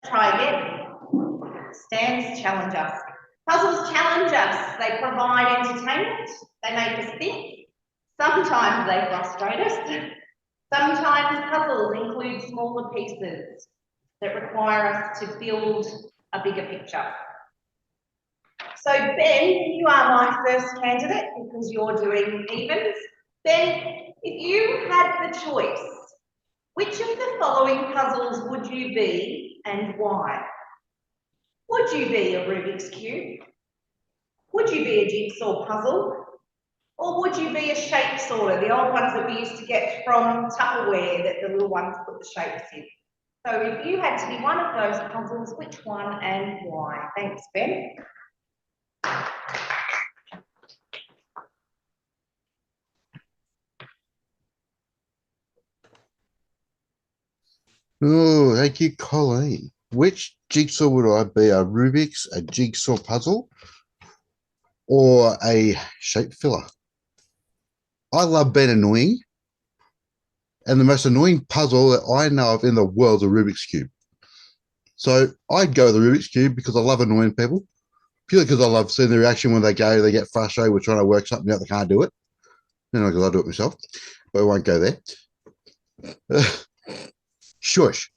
try again. Stands challenge us. Puzzles challenge us. They provide entertainment. They make us think. Sometimes they frustrate us. Sometimes puzzles include smaller pieces that require us to build a bigger picture. So Ben, you are my first candidate because you're doing evens. Ben, if you had the choice, which of the following puzzles would you be and why? Would you be a Rubik's Cube? Would you be a jigsaw puzzle? Or would you be a shape sorter, the old ones that we used to get from Tupperware that the little ones put the shapes in? So if you had to be one of those puzzles, which one and why? Thanks, Ben. Oh, thank you, Colleen. Which jigsaw would I be? A Rubik's, a jigsaw puzzle, or a shape filler? I love being annoying. And the most annoying puzzle that I know of in the world is a Rubik's Cube. So I'd go with the Rubik's Cube because I love annoying people. Purely because I love seeing the reaction when they get frustrated with trying to work something out, they can't do it. You know, because I do it myself. But we won't go there. Shush.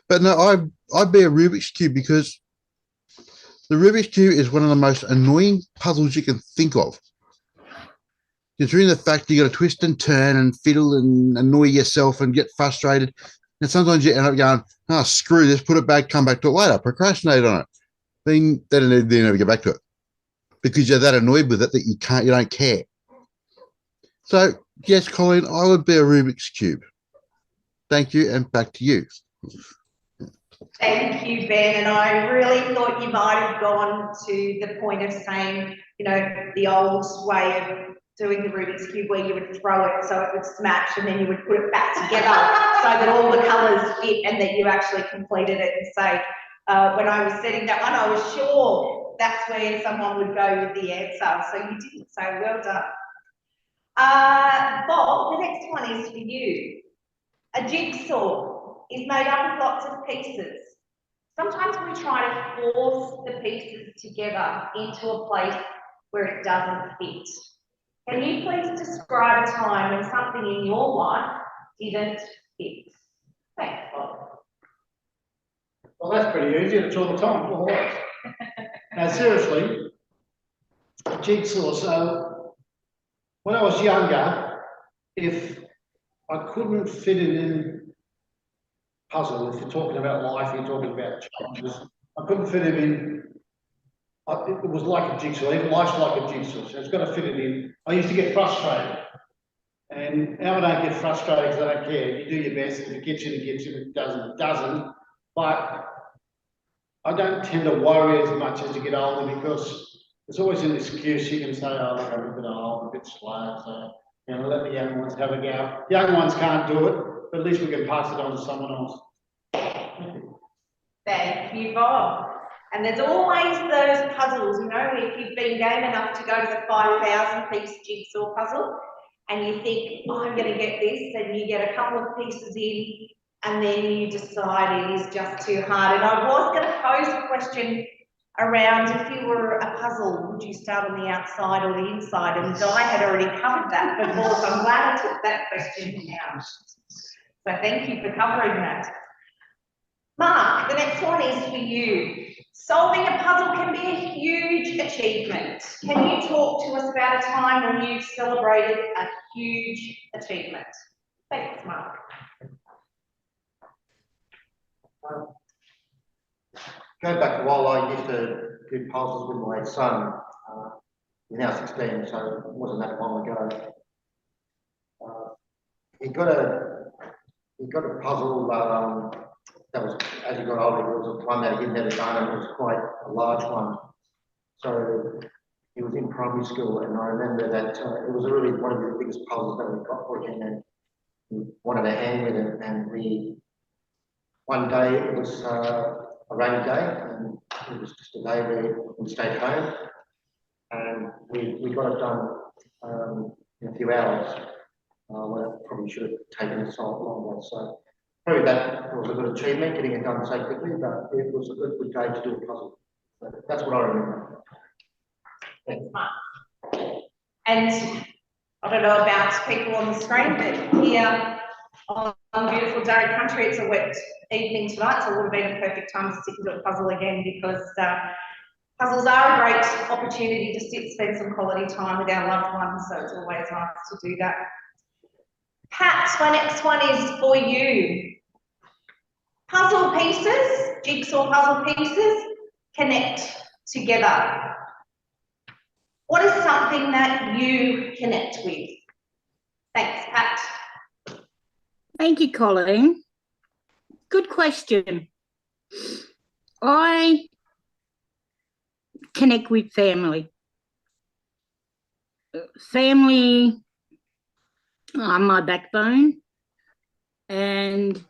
But no, I'd be a Rubik's Cube because the Rubik's Cube is one of the most annoying puzzles you can think of. Considering the fact you got to twist and turn and fiddle and annoy yourself and get frustrated. And sometimes you end up going, oh, screw this, put it back, come back to it later, procrastinate on it. Then never get back to it. Because you're that annoyed with it that you don't care. So, yes, Colleen, I would be a Rubik's Cube. Thank you, and back to you. Thank you, Ben. And I really thought you might have gone to the point of saying, you know, the old way of doing the Rubik's Cube where you would throw it so it would smash and then you would put it back together so that all the colours fit and that you actually completed it and say, when I was setting that one, I was sure that's where someone would go with the answer. So you didn't, so well done. Bob, the next one is for you. A jigsaw is made up of lots of pieces. Sometimes we try to force the pieces together into a place where it doesn't fit. Can you please describe a time when something in your life didn't fit? Thanks, Bob. Well, that's pretty easy. It's all the time, always. Now, seriously, a jigsaw. So, when I was younger, if I couldn't fit it in puzzle, if you're talking about life, you're talking about challenges, I couldn't fit it in. It was like a jigsaw. Even life's like a jigsaw, so it's got to fit it in. I used to get frustrated, and now I don't get frustrated because I don't care. You do your best. If it gets in, it gets in. If it doesn't, it doesn't. But I don't tend to worry as much as you get older because there's always an excuse. You can say, "Oh, look, I'm a bit old, a bit slow, so you know, let the young ones have a go." The young ones can't do it, but at least we can pass it on to someone else. Thank you, Bob. And there's always those puzzles, you know, if you've been game enough to go to the 5,000 piece jigsaw puzzle and you think, oh, I'm going to get this, and you get a couple of pieces in and then you decide it is just too hard. And I was going to pose a question around if you were a puzzle, would you start on the outside or the inside? And Di had already covered that before, so I'm glad I took that question out. So thank you for covering that. Mark, the next one is for you. Solving a puzzle can be a huge achievement. Can you talk to us about a time when you've celebrated a huge achievement? Thanks, Mark. Go back a while, I used to do puzzles with my son. He's now 16, so it wasn't that long ago. He got a puzzle that was, as he got older, it was one that he'd never done, and it was quite a large one. So he was in primary school, and I remember that it was really one of the biggest puzzles that we got for him, and he wanted a hand with it. And one day it was a rainy day, and it was just a day where we stayed home, and we got it done in a few hours. Well, it probably should have taken us so longer. So Probably that was a good achievement, getting it done so quickly, but it was a good day to do a puzzle. So that's what I remember. Thanks, Mark. And I don't know about people on the screen, but here on beautiful Durham country, it's a wet evening tonight, so it would have been a perfect time to sit and do a puzzle again, because puzzles are a great opportunity to sit, spend some quality time with our loved ones, so it's always nice to do that. Pat, my next one is for you. Puzzle pieces, jigsaw puzzle pieces, connect together. What is something that you connect with? Thanks, Pat. Thank you, Colleen. Good question. I connect with family. Family are my backbone, and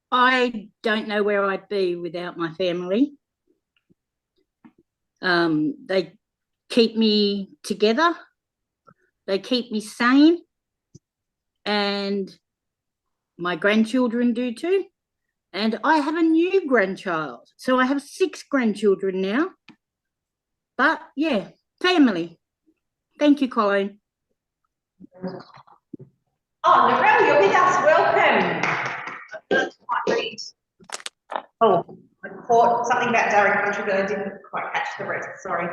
I don't know where I'd be without my family. They keep me together. They keep me sane, and my grandchildren do too. And I have a new grandchild, so I have 6 grandchildren now. But yeah, family. Thank you, Colleen. Oh, Narelle, you're with us. Welcome. Oh, I caught something about Durham country, but I didn't quite catch the rest. Sorry.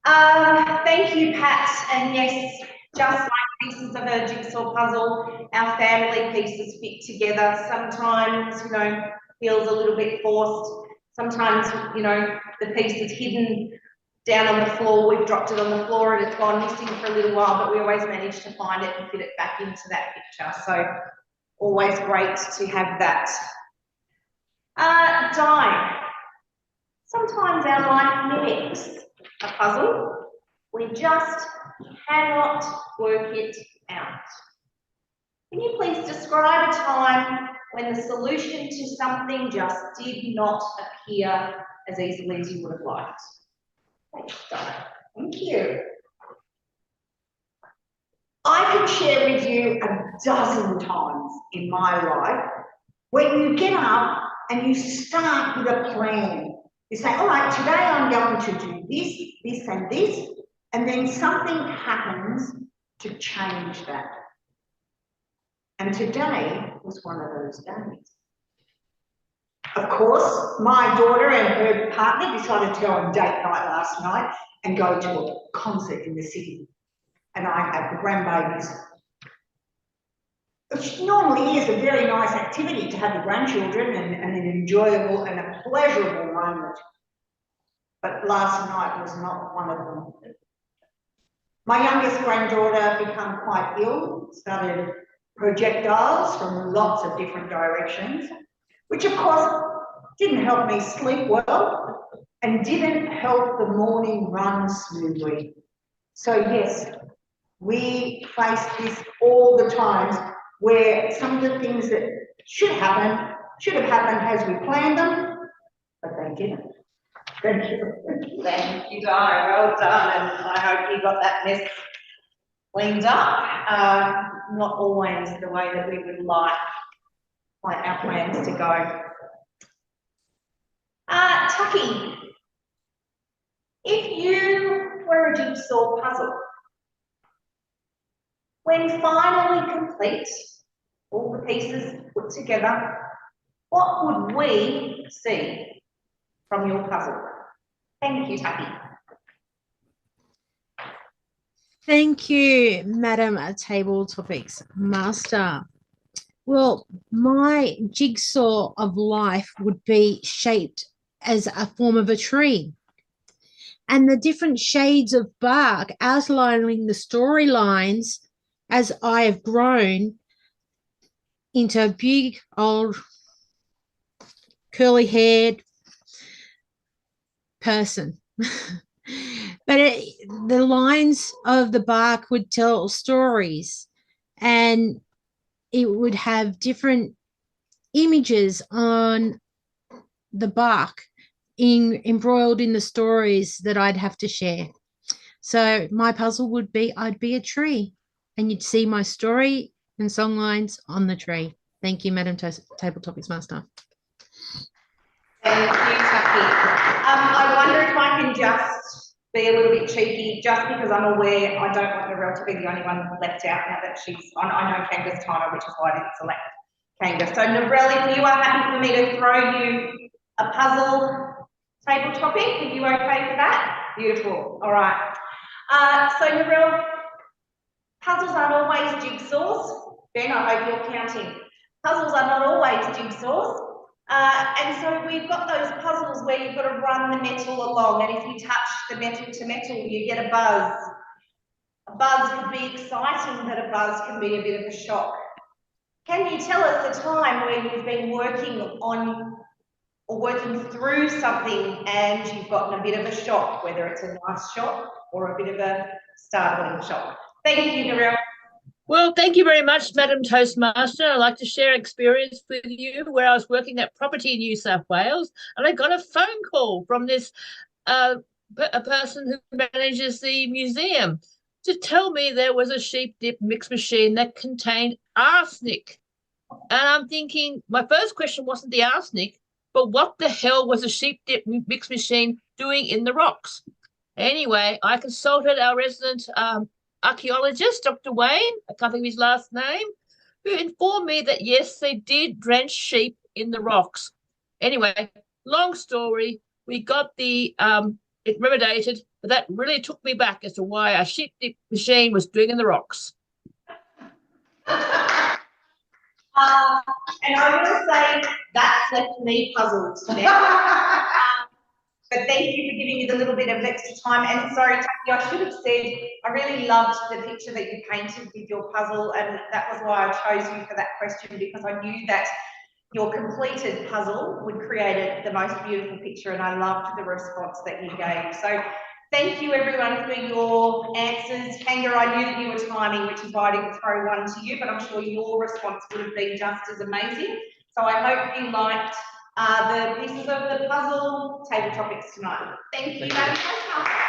Thank you, Pat. And yes, just like pieces of a jigsaw puzzle, our family pieces fit together. Sometimes, you know, feels a little bit forced. Sometimes, you know, the piece is hidden down on the floor. We've dropped it on the floor and it's gone missing for a little while, but we always manage to find it and fit it back into that picture. So always great to have that. Di, sometimes our life mimics a puzzle. We just cannot work it out. Can you please describe a time when the solution to something just did not appear as easily as you would have liked? Thanks, Di. Thank you. I can share with you a dozen times in my life when you get up and you start with a plan. You say, all right, today I'm going to do this, this and this, and then something happens to change that. And today was one of those days. Of course, my daughter and her partner decided to go on date night last night and go to a concert in the city. And I had the grandbabies, which normally is a very nice activity to have the grandchildren and an enjoyable and a pleasurable moment. But last night was not one of them. My youngest granddaughter became quite ill, started projectiles from lots of different directions, which of course didn't help me sleep well and didn't help the morning run smoothly. So yes, we face this all the times where some of the things that should have happened as we planned them, but they didn't. Thank you. Thank you, Di. Well done. And I hope you got that mess cleaned up. Not always the way that we would like our plans to go. Tucky, if you were a jigsaw puzzle, when finally complete, all the pieces put together, what would we see from your puzzle? Thank you, Tucky. Thank you, Madam Table Topics Master. Well, my jigsaw of life would be shaped as a form of a tree, and the different shades of bark outlining the storylines as I have grown into a big old curly-haired person. But the lines of the bark would tell stories, and it would have different images on the bark embroiled in the stories that I'd have to share. So my puzzle would be, I'd be a tree and you'd see my story and songlines on the tree. Thank you, Madam Table Topics Master. Thank you, Taki. I wonder if I can just be a little bit cheeky, just because I'm aware I don't want Narelle to be the only one left out now that she's on. I know Kanga's timer, which is why I didn't select Kanga. So Narelle, if you are happy for me to throw you a puzzle table topic, are you okay for that? Beautiful. All right. So Narelle, puzzles aren't always jigsaws. Ben, I hope you're counting. Puzzles are not always jigsaws. And so we've got those puzzles where you've got to run the metal along, and if you touch the metal to metal, you get a buzz. A buzz could be exciting, but a buzz can be a bit of a shock. Can you tell us a time where you've been working on or working through something and you've gotten a bit of a shock, whether it's a nice shock or a bit of a startling shock? Thank you, Narelle. Well, thank you very much, Madam Toastmaster. I'd like to share experience with you where I was working at Property New South Wales, and I got a phone call from this a person who manages the museum to tell me there was a sheep dip mix machine that contained arsenic. And I'm thinking, my first question wasn't the arsenic, but what the hell was a sheep dip mix machine doing in the rocks? Anyway, I consulted our resident archaeologist, Dr. Wayne, I can't think of his last name, who informed me that yes, they did drench sheep in the rocks. Anyway, long story, we got the it remediated, but that really took me back as to why a sheep dip machine was doing in the rocks. And I will say that's left me puzzled now. But thank you for giving me the little bit of extra time. And sorry, Taki, I should have said, I really loved the picture that you painted with your puzzle, and that was why I chose you for that question, because I knew that your completed puzzle would create the most beautiful picture, and I loved the response that you gave. So thank you everyone for your answers. Kanga, I knew that you were timing, which is why I didn't throw one to you, but I'm sure your response would have been just as amazing. So I hope you liked the pieces of the puzzle table topics tonight. Thank you, Madam Toastmaster.